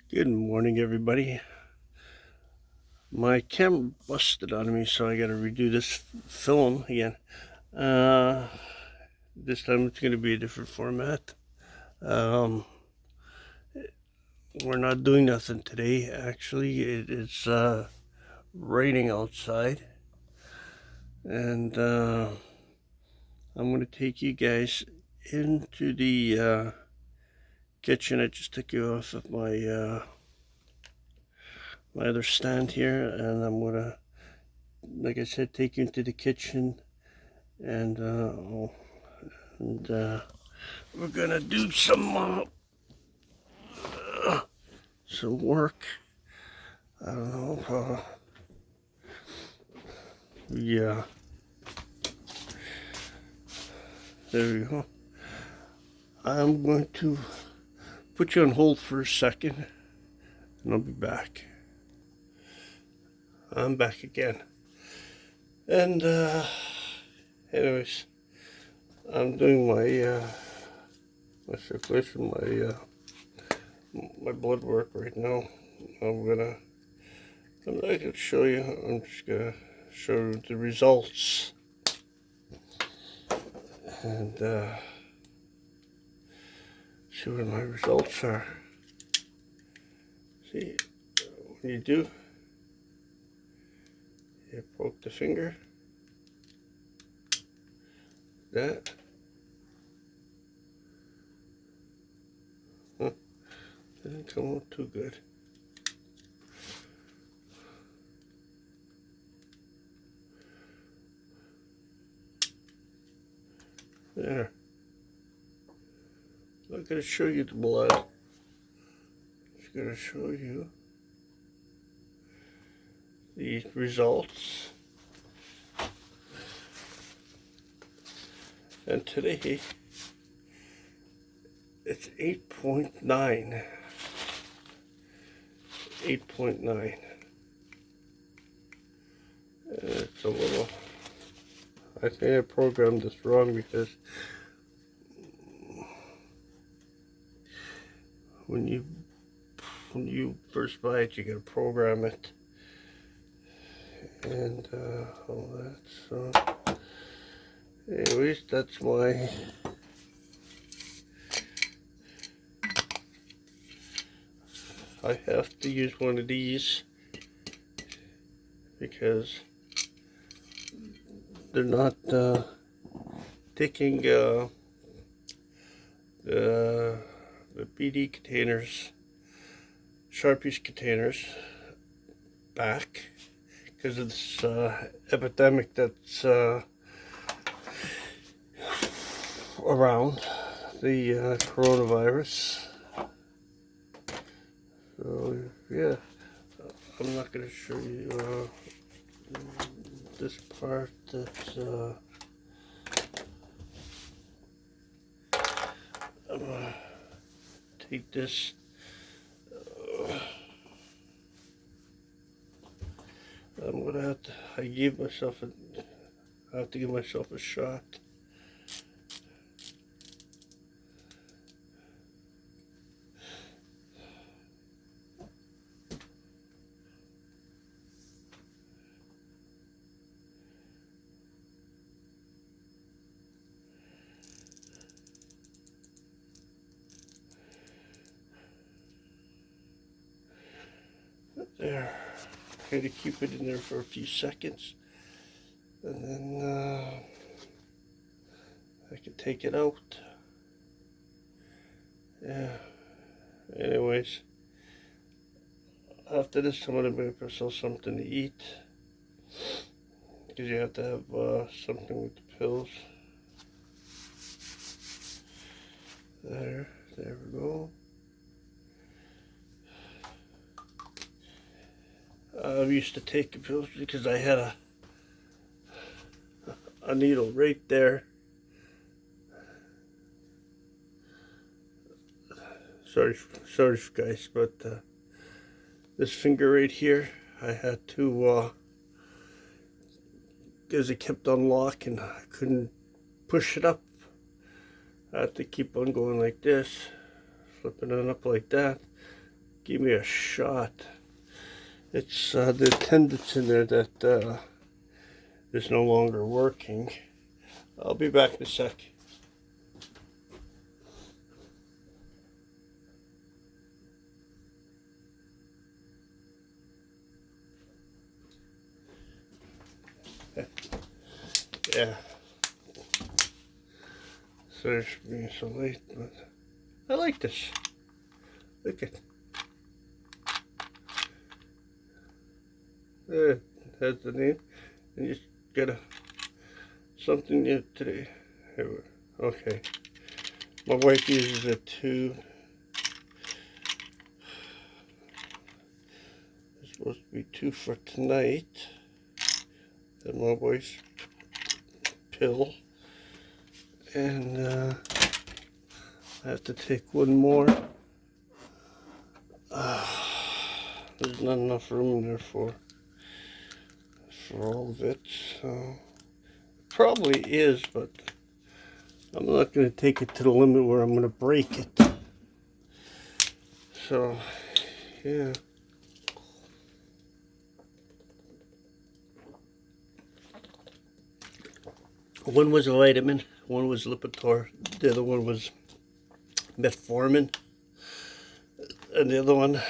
Good morning, everybody. My camera busted on me, so I gotta redo this film again. Uh, this time it's gonna be a different format. Um, we're not doing nothing today. Actually, it's raining outside, and I'm gonna take you guys into the kitchen. I just took you off of my other stand here, and I'm gonna, like I said, take you into the kitchen and we're gonna do some work. I don't know. Yeah, there we go. I'm going to put you on hold for a second, and I'll be back. I'm back again. And anyways, I'm doing my circulation, my blood work right now. I'm not gonna show you. I'm just gonna show you the results and see what my results are. See, when you do, you poke the finger. That. Huh, didn't come out too good. There. I'm not gonna show you the blood. I'm just gonna show you the results. And today it's 8.9. 8.9. It's a little. I think I programmed this wrong because when you first buy it, you gotta program it, and all that. So, anyways, that's my. I have to use one of these because they're not taking the BD containers, Sharpies containers back because of this epidemic that's around the coronavirus. So yeah, I'm not going to show you this part. That's I'm gonna take this. I'm gonna have to. I have to give myself a shot. There. Try to keep it in there for a few seconds, and then I can take it out. Yeah. Anyways, after this, I'm gonna make myself something to eat because you have to have something with the pills. There we go. I used to take the pills because I had a needle right there. Sorry guys, but this finger right here, I had to, because it kept unlocking, I couldn't push it up. I had to keep on going like this, flipping it up like that, give me a shot. It's the attendance in there that is no longer working. I'll be back in a sec. Yeah. Sorry for being so late, but I like this. Look at there, it has the name, and you just get something new today. Here okay. My wife uses it too. It's supposed to be 2 for tonight. And my wife's pill. And I have to take one more. There's not enough room in there for all of it. So probably is, but I'm not going to take it to the limit where I'm going to break it. So, yeah. One was a vitamin, one was Lipitor, the other one was metformin, and the other one,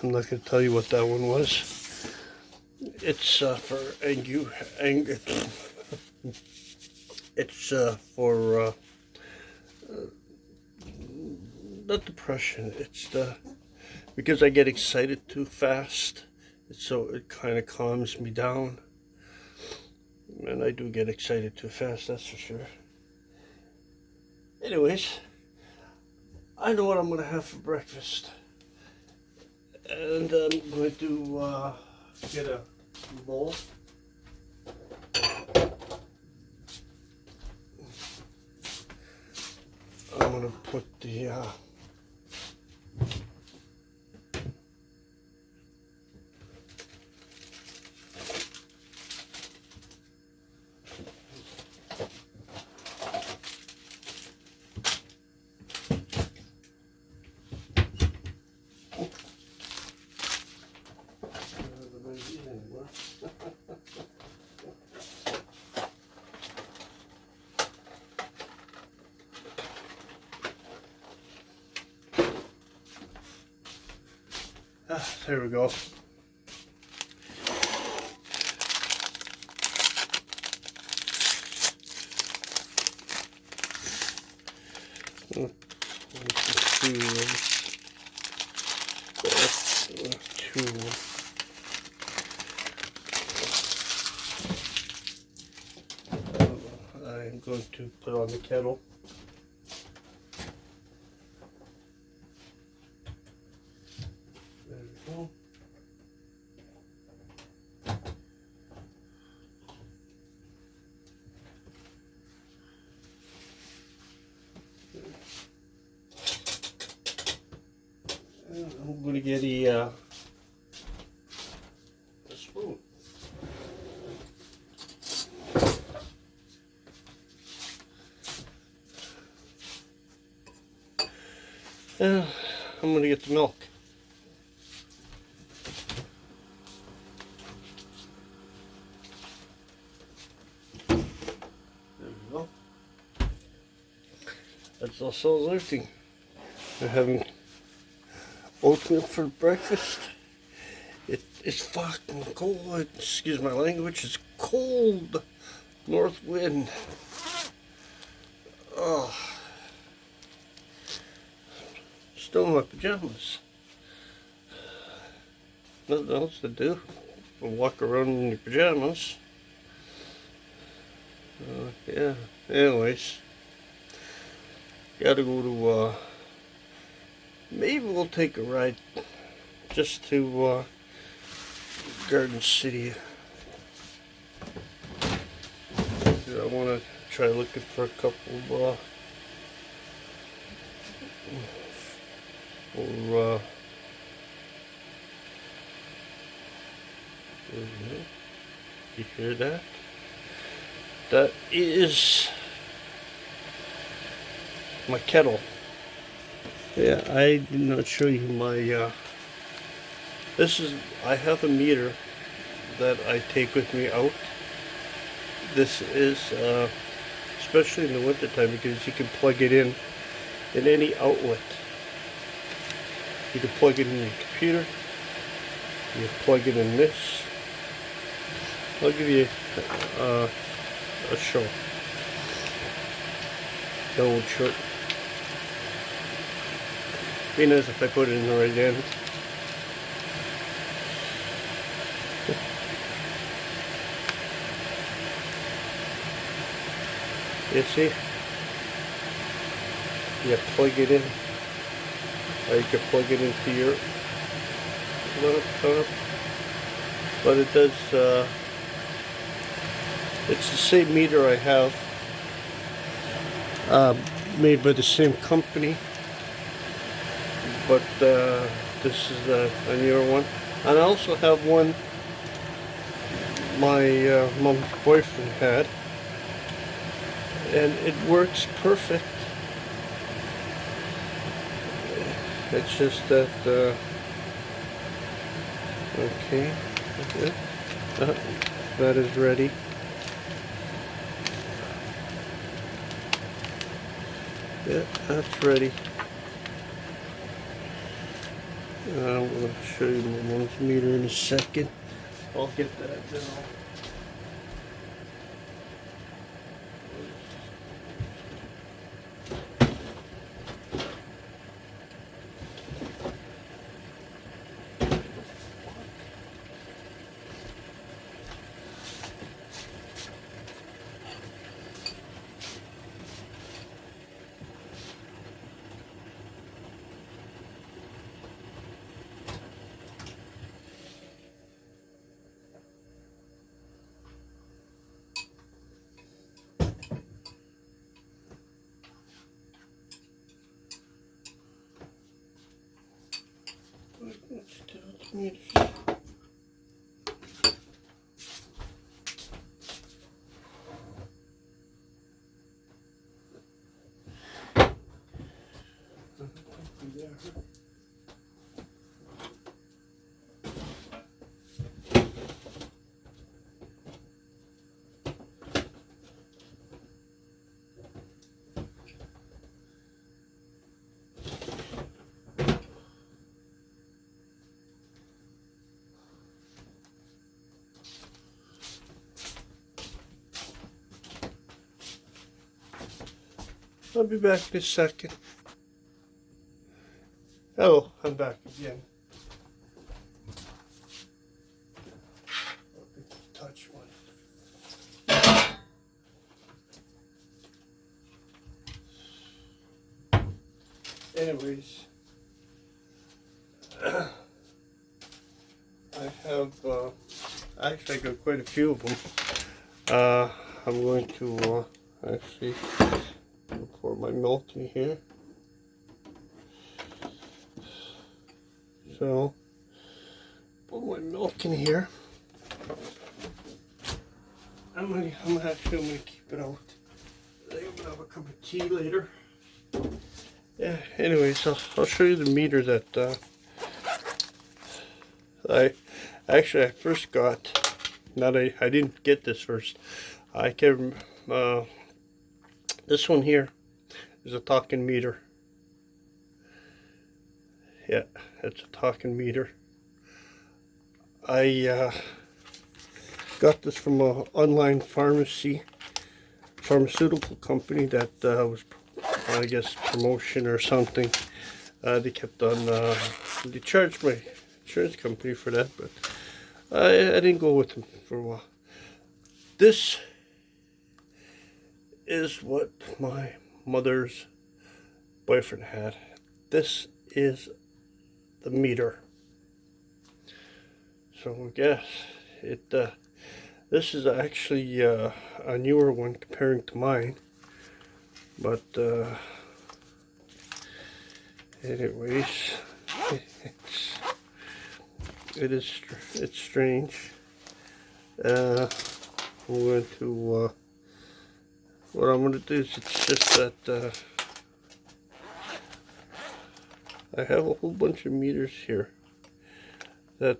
I'm not going to tell you what that one was. It's for it's for not depression. It's because I get excited too fast, so it kind of calms me down. And I do get excited too fast, that's for sure. Anyways, I know what I'm going to have for breakfast. And I'm going to get a bowl. I'm going to put the there we go. I'm going to put on the kettle. There we go. I'm going to get a spoon. I'm going to get the milk. There we go. That's also alerting. We're having oatmeal for breakfast. It's fucking cold. Excuse my language. It's cold. North wind. Oh. Still in my pajamas. Nothing else to do. We'll walk around in your pajamas. Yeah. Anyways. Gotta go to, maybe we'll take a ride just to, Garden City. I want to try looking for a couple, you hear that? That is my kettle. Yeah, I did not show you my, I have a meter that I take with me out. This is, especially in the wintertime, because you can plug it in any outlet. You can plug it in your computer, you plug it in this. I'll give you a show. That old short. Be nice if I put it in the right end. You see? You plug it in. Or you can plug it into your laptop. But it does, it's the same meter I have. Made by the same company. But this is a newer one. And I also have one my mom's boyfriend had. And it works perfect. It's just that, okay, that is ready. Yeah, that's ready. I'm going to show you my mom's meter in a second. I'll get that now. Let's do the meters. I'll be back in a second. Oh, I'm back again. Touch one. Anyways, I have actually I got quite a few of them. I'm going to actually pour my milk in here. So, pour my milk in here. I'm actually gonna keep it out. I'm gonna have a cup of tea later. Yeah. Anyways, I'll show you the meter that I first got. Not I didn't get this first. I can this one here is a talking meter. Yeah, it's a talking meter. I got this from an online pharmaceutical company that was, I guess, promotion or something. They kept on, they charged my insurance company for that, but I didn't go with them for a while. This is what my mother's boyfriend had. This is the meter. So I guess it, this is actually a newer one comparing to mine, but anyways, it's strange. I'm going to what I'm going to do is, it's just that I have a whole bunch of meters here that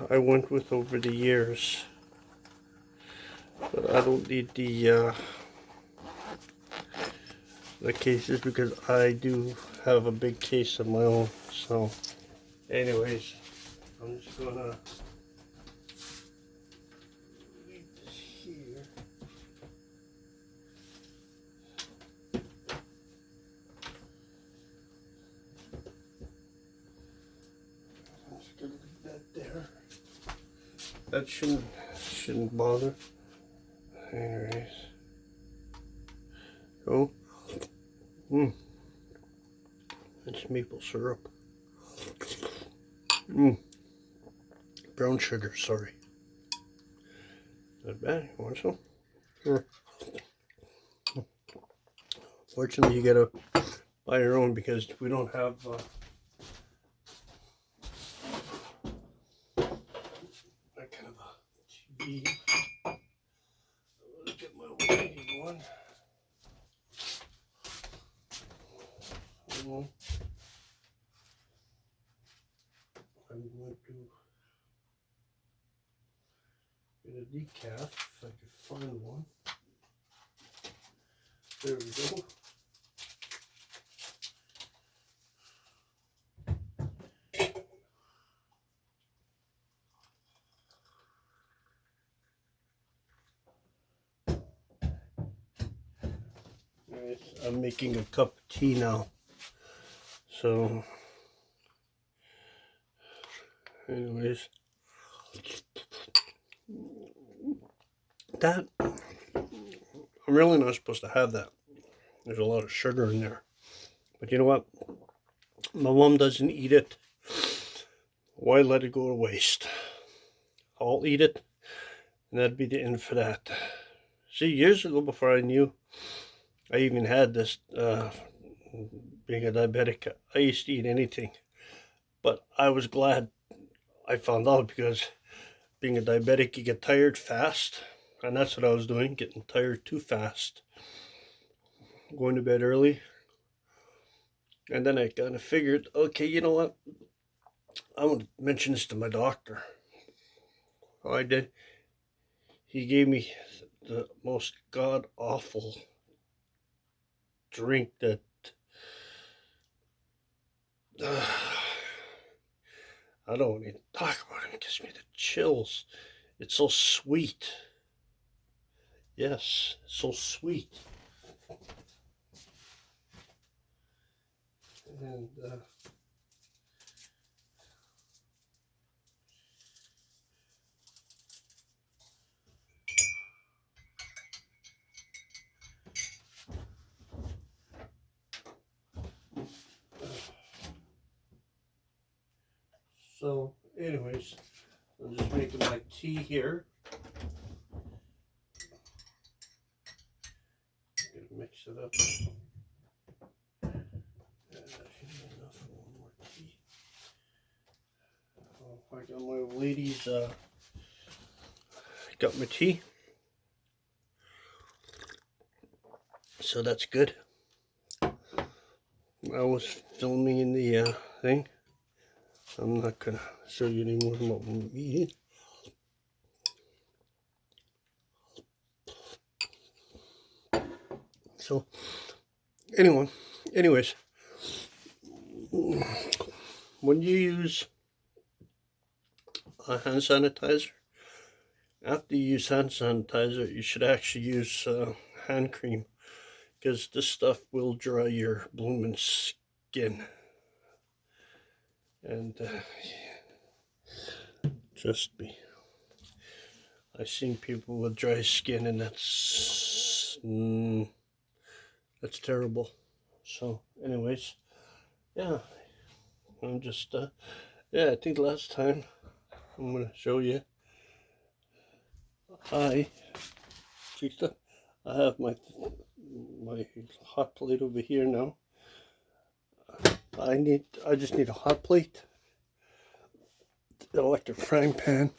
I went with over the years, but I don't need the cases because I do have a big case of my own. So anyways, I'm just gonna leave this here. I'm just gonna leave that there. That shouldn't bother. Anyways. Oh. It's maple syrup. Brown sugar, sorry. Not bad. You want some? Sure. Fortunately, you gotta buy your own because we don't have that kind of a TV. Look at my 181. I'm going to get a decaf if I could find one. There we go. Nice. I'm making a cup of tea now. So, anyways, that, I'm really not supposed to have that. There's a lot of sugar in there. But you know what? My mom doesn't eat it. Why let it go to waste? I'll eat it, and that'd be the end for that. See, years ago, before I knew I even had this, being a diabetic, I used to eat anything. But I was glad I found out because being a diabetic, you get tired fast. And that's what I was doing, getting tired too fast. Going to bed early. And then I kind of figured, okay, you know what? I want to mention this to my doctor. Oh, I did. He gave me the most god awful drink that I don't want to talk about it. It gives me the chills. It's so sweet. Yes, so sweet. And so, anyways, I'm just making my tea here. Gonna mix it up. Enough for one more tea. Oh, I got my ladies. Got my tea. So that's good. I was filming in the thing. I'm not gonna show you any more of what I'm eating. So, anyways, when you use a hand sanitizer, after you use hand sanitizer, you should actually use hand cream because this stuff will dry your blooming skin. And trust me, I've seen people with dry skin, and that's terrible. So, anyways, yeah, I'm just yeah. I think last time I'm gonna show you. I have my hot plate over here now. I just need a hot plate, electric frying pan,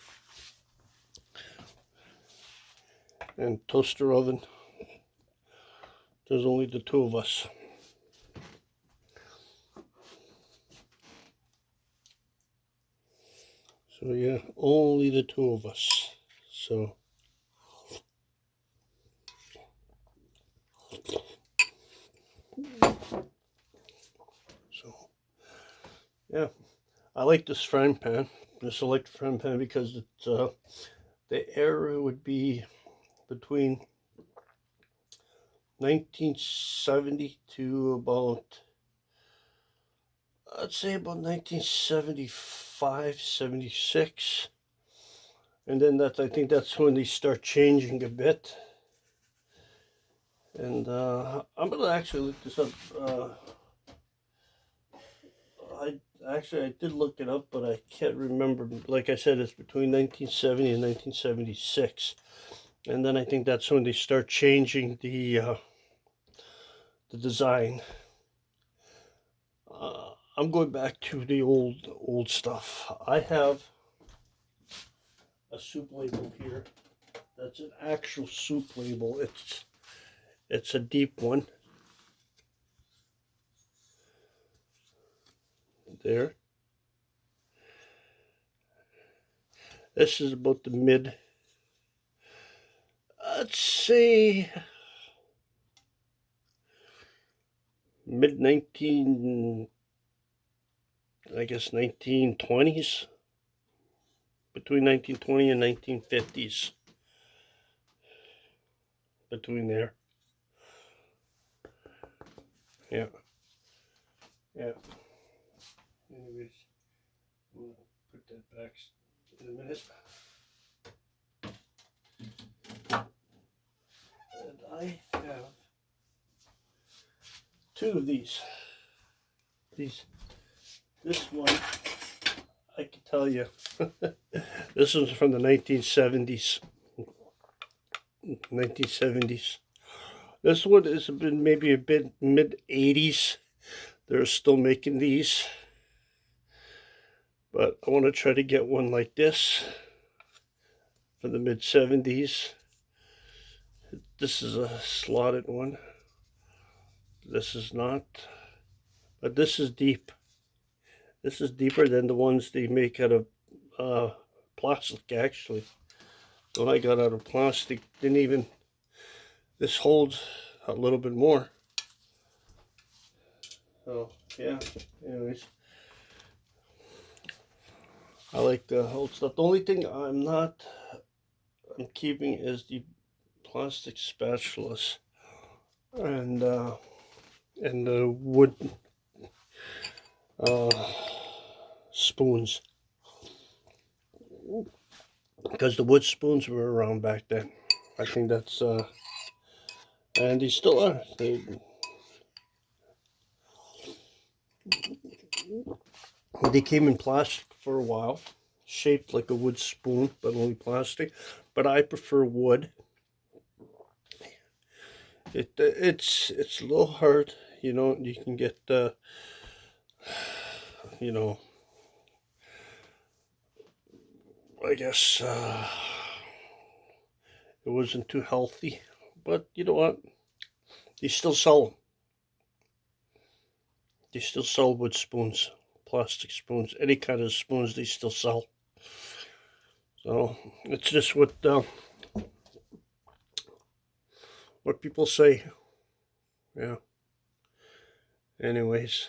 and toaster oven. There's only the two of us. So yeah, only the two of us. So yeah, I like this frying pan, this electric frying pan, because it's the era would be between 1970 to about, I'd say about 1975, 76. And then I think that's when they start changing a bit. And I'm gonna actually look this up. I did look it up, but I can't remember. Like I said, it's between 1970 and 1976, and then I think that's when they start changing the design. I'm going back to the old stuff. I have a soup label here. That's an actual soup label. It's a deep one. There. This is about the I'd say mid 1920s, between 1920 and 1950s, between there. Yeah. Anyways, we'll put that back in a minute. And I have two of these. This one, I can tell you, this one's from the 1970s. 1970s. This one has been maybe a bit mid 80s. They're still making these, but I want to try to get one like this for the mid 70s. This is a slotted one. This is not, but this is deep. This is deeper than the ones they make out of plastic, actually. The one I got out of plastic didn't even, this holds a little bit more. So yeah, anyways, I like the old stuff. The only thing I'm keeping is the plastic spatulas and the wood spoons, because the wood spoons were around back then. I think that's and they still are. They came in plastic for a while, shaped like a wood spoon, but only plastic. But I prefer wood. It's a little hard, you know. You can get you know, I guess it wasn't too healthy, but you know what? They still sell them. They still sell wood spoons, plastic spoons, any kind of spoons they still sell. So it's just what people say. Yeah. Anyways,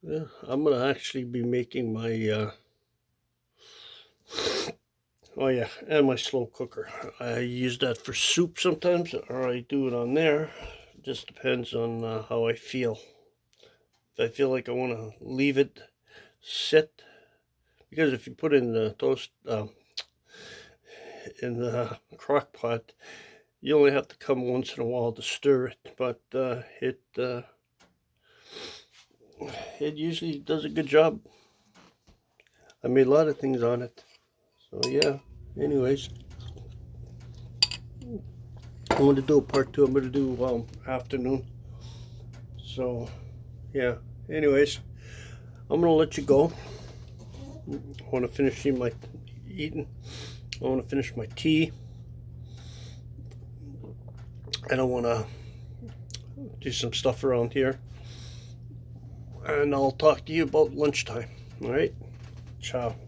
yeah, I'm gonna actually be making my oh yeah, and my slow cooker. I use that for soup sometimes, or I do it on there. It just depends on how I feel. If I feel like I want to leave it sit, because if you put it in the toast in the crock pot, you only have to come once in a while to stir it, but it usually does a good job. I made a lot of things on it. So yeah, anyways, I'm going to do a part 2. I'm going to do afternoon. So yeah, anyways, I'm going to let you go. I want to finish my eating. I want to finish my tea. And I want to do some stuff around here. And I'll talk to you about lunchtime. All right? Ciao.